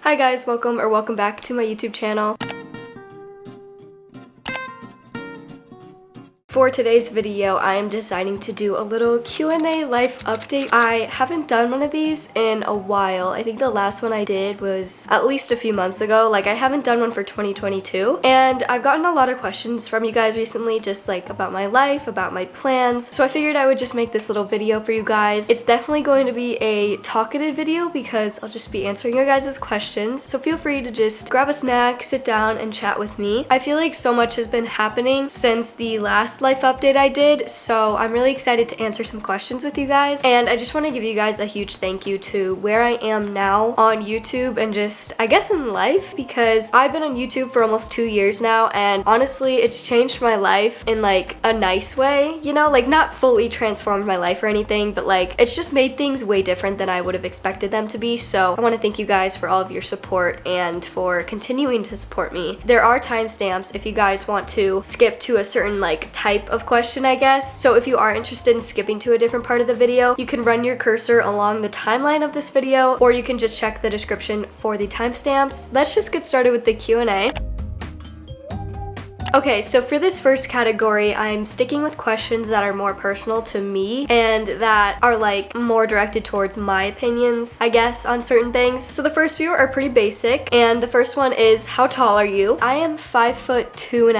Hi guys, welcome back to my YouTube channel. For today's video, I am deciding to do a little Q&A life update. I haven't done one of these in a while. I think the last one I did was at least a few months ago. Like, I haven't done one for 2022. And I've gotten a lot of questions from you guys recently, just like about my life, about my plans. So I figured I would just make this little video for you guys. It's definitely going to be a talkative video because I'll just be answering your guys' questions. So feel free to just grab a snack, sit down, and chat with me. I feel like so much has been happening since the last life update I did, so I'm really excited to answer some questions with you guys. And I just want to give you guys a huge thank you to where I am now on YouTube and just, I guess, in life, because I've been on YouTube for almost 2 years now, and honestly, it's changed my life in like a nice way, you know, like not fully transformed my life or anything, but like it's just made things way different than I would have expected them to be. So I want to thank you guys for all of your support and for continuing to support me. There are timestamps if you guys want to skip to a certain like type of question, I guess. So if you are interested in skipping to a different part of the video, you can run your cursor along the timeline of this video, or you can just check the description for the timestamps. Let's just get started with the Q&A. Okay, so for this first category, I'm sticking with questions that are more personal to me and that are like more directed towards my opinions, I guess, on certain things. So the first few are pretty basic, and the first one is, how tall are you? I am 5'2.5",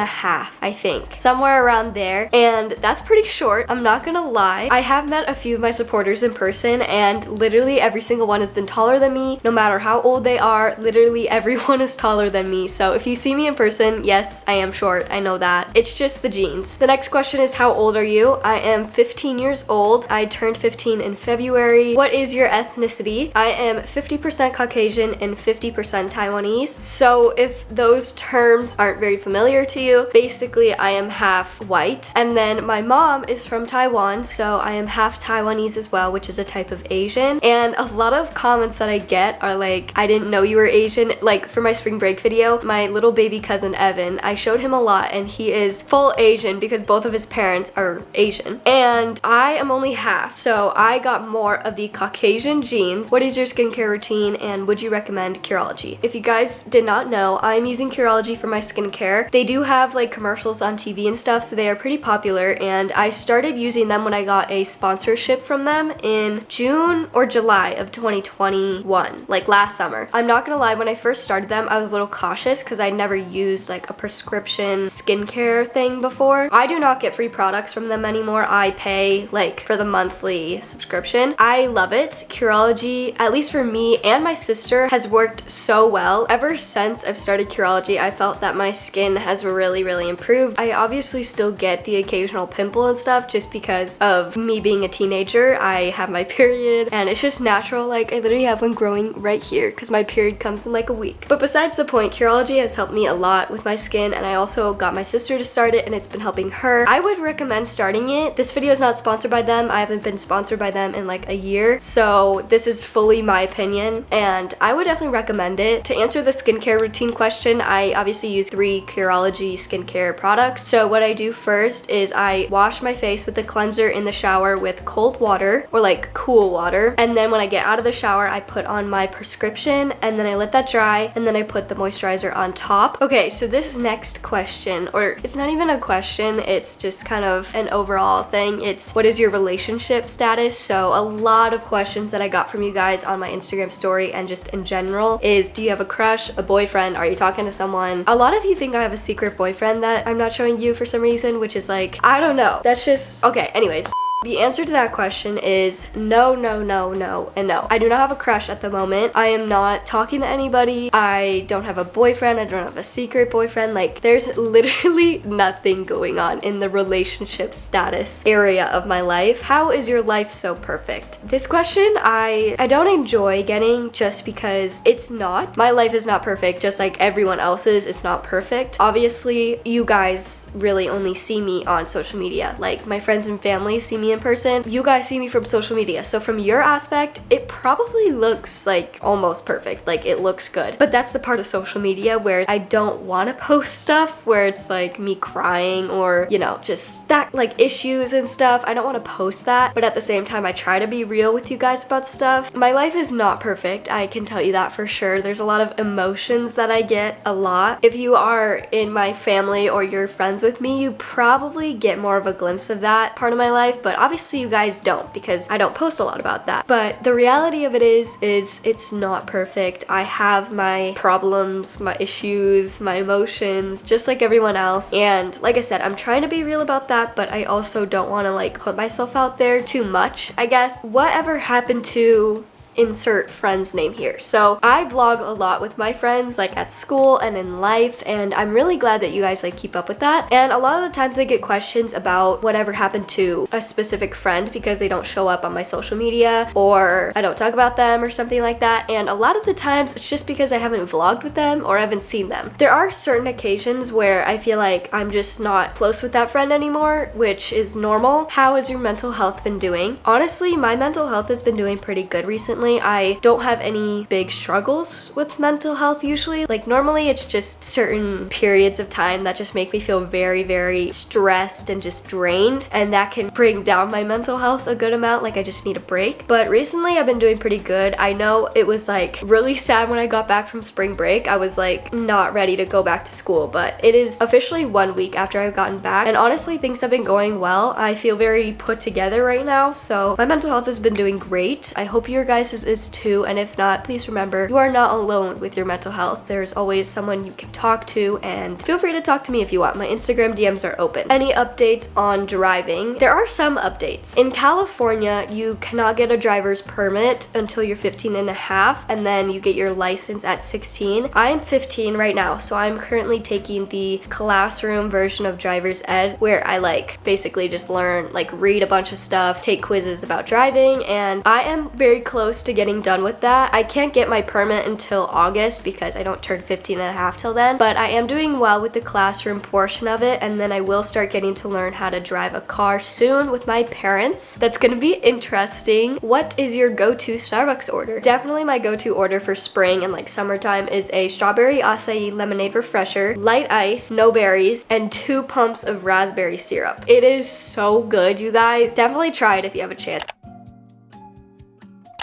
I think, somewhere around there, and that's pretty short. I'm not gonna lie. I have met a few of my supporters in person, and literally every single one has been taller than me, no matter how old they are. Literally everyone is taller than me. So if you see me in person, yes, I am short. I know that. It's just the genes. The next question is, how old are you? I am 15 years old. I turned 15 in February. What is your ethnicity? I am 50% Caucasian and 50% Taiwanese. So if those terms aren't very familiar to you, basically I am half white. And then my mom is from Taiwan, so I am half Taiwanese as well, which is a type of Asian. And a lot of comments that I get are like, I didn't know you were Asian. Like for my spring break video, my little baby cousin Evan, I showed him a lot, and he is full Asian because both of his parents are Asian. And I am only half, so I got more of the Caucasian genes. What is your skincare routine, and would you recommend Curology? If you guys did not know, I'm using Curology for my skincare. They do have like commercials on TV and stuff, so they are pretty popular, and I started using them when I got a sponsorship from them in June or July of 2021, like last summer. I'm not gonna lie, when I first started them, I was a little cautious because I'd never used like a prescription skincare thing before. I do not get free products from them anymore. I pay like for the monthly subscription. I love it. Curology, at least for me and my sister, has worked so well. Ever since I've started Curology, I felt that my skin has really improved. I obviously still get the occasional pimple and stuff just because of me being a teenager. I have my period and it's just natural. Like, I literally have one growing right here because my period comes in like a week. But besides the point, Curology has helped me a lot with my skin, and I also got my sister to start it and it's been helping her. I would recommend starting it. This video is not sponsored by them. I haven't been sponsored by them in like a year, so this is fully my opinion, and I would definitely recommend it. To answer the skincare routine question, I obviously use 3 Curology skincare products. So what I do first is I wash my face with the cleanser in the shower with cold water or like cool water, and then when I get out of the shower, I put on my prescription, and then I let that dry, and then I put the moisturizer on top. Okay, so this next question, or it's not even a question, it's just kind of an overall thing. It's, what is your relationship status? So a lot of questions that I got from you guys on my Instagram story and just in general is, do you have a crush, a boyfriend? Are you talking to someone? A lot of you think I have a secret boyfriend that I'm not showing you for some reason, which is like, I don't know. That's just, okay, anyways. The answer to that question is no, and no. I do not have a crush at the moment. I am not talking to anybody. I don't have a boyfriend. I don't have a secret boyfriend. Like, there's literally nothing going on in the relationship status area of my life. How is your life so perfect? This question I don't enjoy getting just because it's not. My life is not perfect, just like everyone else's. It's not perfect. Obviously, you guys really only see me on social media. Like, my friends and family see me me in person. You guys see me from social media. So from your aspect, it probably looks like almost perfect. Like it looks good. But that's the part of social media where I don't want to post stuff where it's like me crying or, you know, just that like issues and stuff. I don't want to post that. But at the same time, I try to be real with you guys about stuff. My life is not perfect. I can tell you that for sure. There's a lot of emotions that I get a lot. If you are in my family or you're friends with me, you probably get more of a glimpse of that part of my life, but obviously you guys don't because I don't post a lot about that. But the reality of it is it's not perfect. I have my problems, my issues, my emotions, just like everyone else. And like I said, I'm trying to be real about that, but I also don't want to like put myself out there too much, I guess. Whatever happened to insert friend's name here. So I vlog a lot with my friends like at school and in life, and I'm really glad that you guys like keep up with that. And a lot of the times I get questions about whatever happened to a specific friend because they don't show up on my social media or I don't talk about them or something like that. And a lot of the times it's just because I haven't vlogged with them or I haven't seen them. There are certain occasions where I feel like I'm just not close with that friend anymore, which is normal. How has your mental health been doing? Honestly, my mental health has been doing pretty good recently. I don't have any big struggles with mental health usually. Like normally it's just certain periods of time that just make me feel very, very stressed and just drained, and that can bring down my mental health a good amount. Like I just need a break. But recently I've been doing pretty good. I know it was like really sad when I got back from spring break. I was like not ready to go back to school, but it is officially 1 week after I've gotten back, and honestly things have been going well. I feel very put together right now, so my mental health has been doing great. I hope your guys' is too, and if not, please remember you are not alone with your mental health. There's always someone you can talk to, and feel free to talk to me if you want. My Instagram DMs are open. Any updates on driving? There are some updates. In California, you cannot get a driver's permit until you're 15 and a half, and then you get your license at 16. I'm 15 right now, so I'm currently taking the classroom version of driver's ed, where I like basically just learn, like read a bunch of stuff, take quizzes about driving, and I am very close to getting done with that. I can't get my permit until August because I don't turn 15 and a half till then, but I am doing well with the classroom portion of it, and then I will start getting to learn how to drive a car soon with my parents. That's gonna be interesting. What is your go-to Starbucks order? Definitely my go-to order for spring and like summertime is a strawberry acai lemonade refresher, light ice, no berries, and 2 pumps of raspberry syrup. It is so good, you guys. Definitely try it if you have a chance.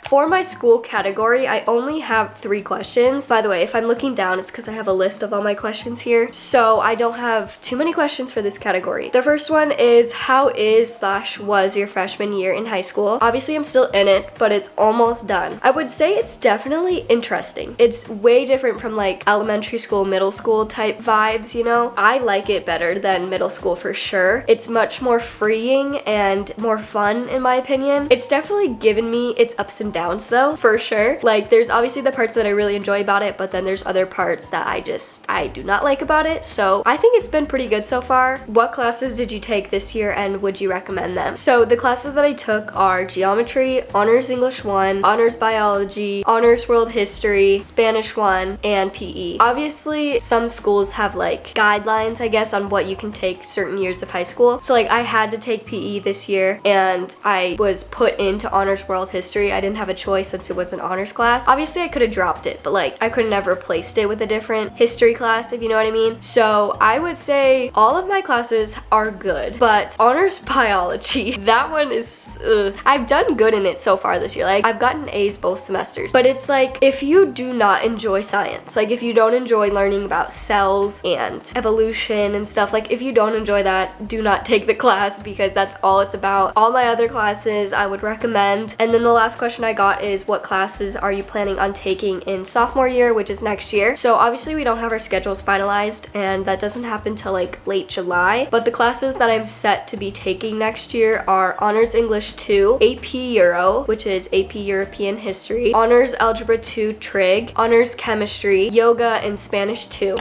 For my school category, I only have 3 questions. By the way, if I'm looking down, it's because I have a list of all my questions here. So I don't have too many questions for this category. The first one is, how is/was your freshman year in high school? Obviously, I'm still in it, but it's almost done. I would say it's definitely interesting. It's way different from like elementary school, middle school type vibes, you know? I like it better than middle school for sure. It's much more freeing and more fun in my opinion. It's definitely given me its ups and downs though, for sure. Like there's obviously the parts that I really enjoy about it, but then there's other parts that I do not like about it. So I think it's been pretty good so far. What classes did you take this year and would you recommend them? So the classes that I took are Geometry, Honors English 1, Honors Biology, Honors World History, Spanish 1, and PE. Obviously some schools have like guidelines, I guess, on what you can take certain years of high school. So like I had to take PE this year and I was put into Honors World History. I didn't have a choice since it was an honors class. Obviously I could have dropped it, but like I could have never replaced it with a different history class, if you know what I mean. So I would say all of my classes are good, but honors biology, that one is I've done good in it so far this year. Like I've gotten A's both semesters, but it's like if you do not enjoy science, like if you don't enjoy learning about cells and evolution and stuff, like if you don't enjoy that, do not take the class because that's all it's about. All my other classes I would recommend. And then the last question I got is, what classes are you planning on taking in sophomore year, which is next year? So obviously we don't have our schedules finalized and that doesn't happen till like late July, but the classes that I'm set to be taking next year are Honors English 2, AP Euro, which is AP European History, Honors Algebra 2 Trig, Honors Chemistry, Yoga, and Spanish 2.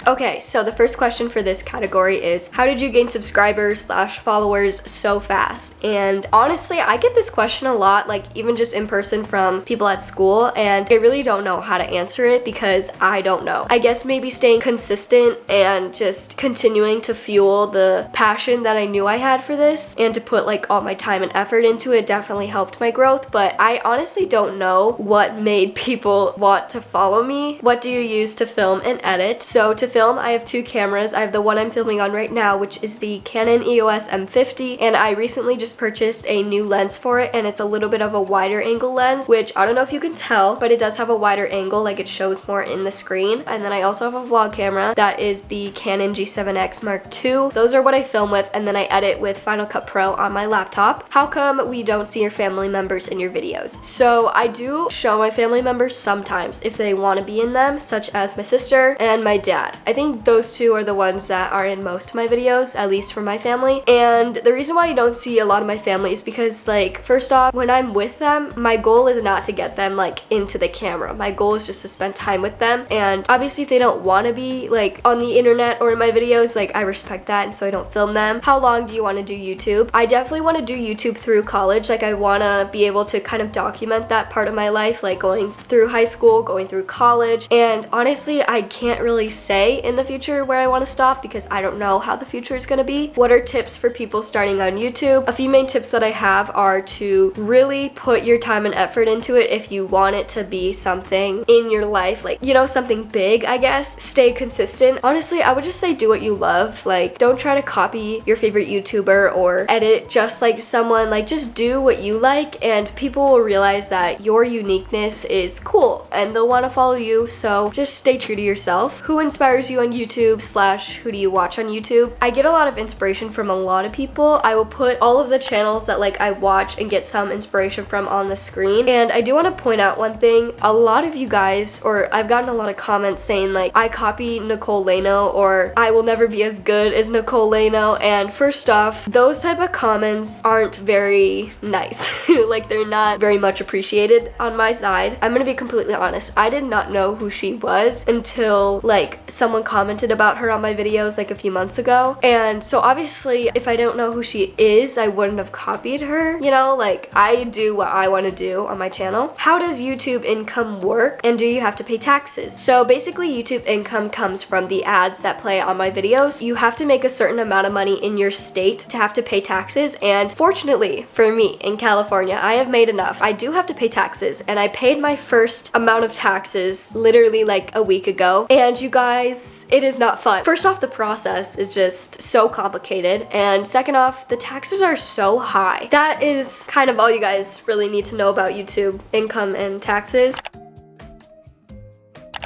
Okay, so the first question for this category is, how did you gain subscribers/followers so fast? And honestly, I get this question a lot, like even just in person from people at school, and I really don't know how to answer it because I don't know. I guess maybe staying consistent and just continuing to fuel the passion that I knew I had for this and to put like all my time and effort into it definitely helped my growth, but I honestly don't know what made people want to follow me. What do you use to film and edit? So to film, I have two cameras. I have the one I'm filming on right now, which is the Canon EOS M50, and I recently just purchased a new lens for it, and it's a little bit of a wider angle lens, which I don't know if you can tell, but it does have a wider angle, like it shows more in the screen. And then I also have a vlog camera that is the Canon G7X Mark II. Those are what I film with, and then I edit with Final Cut Pro on my laptop. How come we don't see your family members in your videos? So I do show my family members sometimes if they want to be in them, such as my sister and my dad. I think those two are the ones that are in most of my videos, at least for my family. And the reason why you don't see a lot of my family is because, like, first off, when I'm with them, my goal is not to get them like into the camera. My goal is just to spend time with them, and obviously if they don't want to be like on the internet or in my videos, like I respect that, and so I don't film them. How long do you want to do YouTube? I definitely want to do YouTube through college. Like I want to be able to kind of document that part of my life, like going through high school, going through college, and honestly I can't really say in the future where I want to stop because I don't know how the future is going to be. What are tips for people starting on YouTube? A few main tips that I have are to really put your time and effort into it if you want it to be something in your life, like, you know, something big, I guess. Stay consistent. Honestly, I would just say do what you love. Like, don't try to copy your favorite YouTuber or edit just like someone. Like, just do what you like, and people will realize that your uniqueness is cool and they'll want to follow you, so just stay true to yourself. Who inspires you on YouTube / who do you watch on YouTube? I get a lot of inspiration from a lot of people. I will put all of the channels that like I watch and get some inspiration from on the screen, and I do want to point out one thing. A lot of you guys, or I've gotten a lot of comments saying like I copy Nicole Lano or I will never be as good as Nicole Lano, and first off, those type of comments aren't very nice. Like they're not very much appreciated on my side. I'm gonna be completely honest. I did not know who she was until like someone commented about her on my videos like a few months ago, and so obviously if I don't know who she is, I wouldn't have copied her, you know? Like I do what I want to do on my channel. How does YouTube income work, and do you have to pay taxes? So basically YouTube income comes from the ads that play on my videos. You have to make a certain amount of money in your state to have to pay taxes, and fortunately for me in California, I have made enough. I do have to pay taxes, and I paid my first amount of taxes literally like a week ago, and you guys, it is not fun. First off, the process is just so complicated, and second off, the taxes are so high. That is kind of all you guys really need to know about YouTube income and taxes.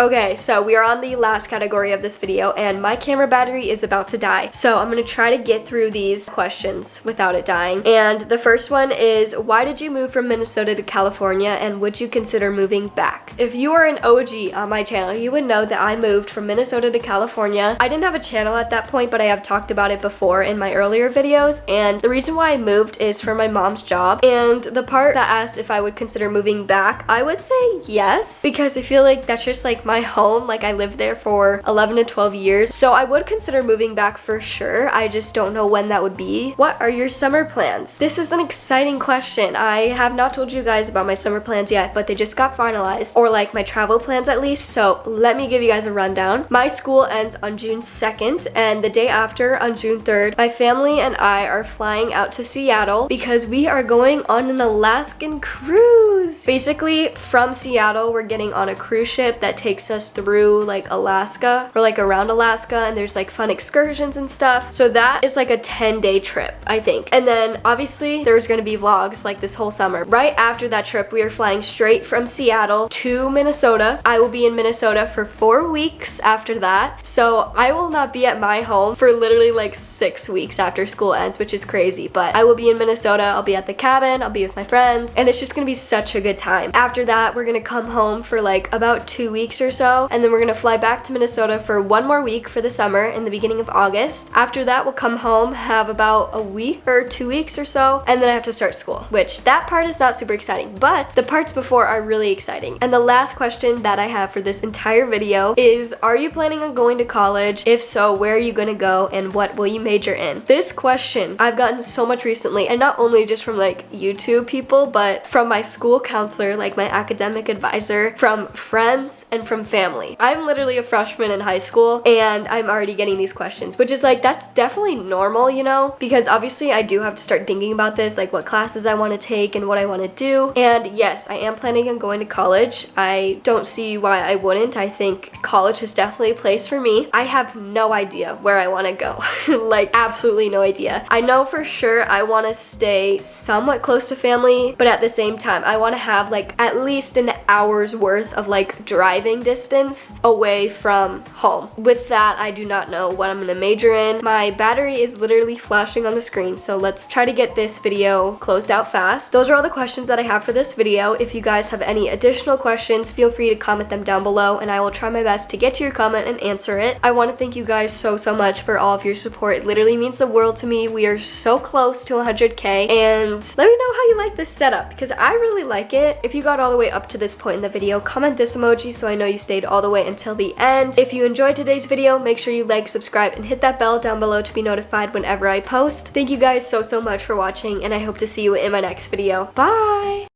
Okay, so we are on the last category of this video, and my camera battery is about to die. So I'm gonna try to get through these questions without it dying. And the first one is, why did you move from Minnesota to California, and would you consider moving back? If you are an OG on my channel, you would know that I moved from Minnesota to California. I didn't have a channel at that point, but I have talked about it before in my earlier videos, and the reason why I moved is for my mom's job. And the part that asked if I would consider moving back, I would say yes, because I feel like that's just like my home. Like I lived there for 11 to 12 years, so I would consider moving back for sure. I just don't know when that would be. What are your summer plans? This is an exciting question. I have not told you guys about my summer plans yet, but they just got finalized, or like my travel plans at least, so let me give you guys a rundown. My school ends on June 2nd, and the day after, on June 3rd, my family and I are flying out to Seattle because we are going on an Alaskan cruise. Basically, from Seattle, we're getting on a cruise ship that takes us through like Alaska, or like around Alaska, and there's like fun excursions and stuff. So that is like a 10-day trip, I think. And then obviously there's gonna be vlogs like this whole summer. Right after that trip, we are flying straight from Seattle to Minnesota. I will be in Minnesota for 4 weeks after that. So I will not be at my home for literally like 6 weeks after school ends, which is crazy. But I will be in Minnesota. I'll be at the cabin. I'll be with my friends, and it's just gonna be such a good time. After that, we're gonna come home for like about 2 weeks or so, and then we're gonna fly back to Minnesota for 1 more week for the summer in the beginning of August. After that, we'll come home, have about a week or 2 weeks or so, and then I have to start school, which that part is not super exciting, but the parts before are really exciting. And the last question that I have for this entire video is, are you planning on going to college? If so, where are you gonna go and what will you major in? This question I've gotten so much recently, and not only just from like YouTube people, but from my school counselor, like my academic advisor, from friends, and from family. I'm literally a freshman in high school and I'm already getting these questions, which is like, that's definitely normal, you know, because obviously I do have to start thinking about this, like what classes I want to take and what I want to do. And yes, I am planning on going to college. I don't see why I wouldn't. I think college is definitely a place for me. I have no idea where I want to go. Like absolutely no idea. I know for sure I want to stay somewhat close to family, but at the same time I want to have like at least an hour's worth of like driving distance away from home. With that, I do not know what I'm gonna major in. My battery is literally flashing on the screen, so let's try to get this video closed out fast. Those are all the questions that I have for this video. If you guys have any additional questions, feel free to comment them down below and I will try my best to get to your comment and answer it. I want to thank you guys so much for all of your support. It literally means the world to me. We are so close to 100k, and let me know how you like this setup because I really like it. If you got all the way up to this point in the video, comment this emoji so I know you stayed all the way until the end. If you enjoyed today's video, make sure you like, subscribe, and hit that bell down below to be notified whenever I post. Thank you guys so much for watching, and I hope to see you in my next video. Bye!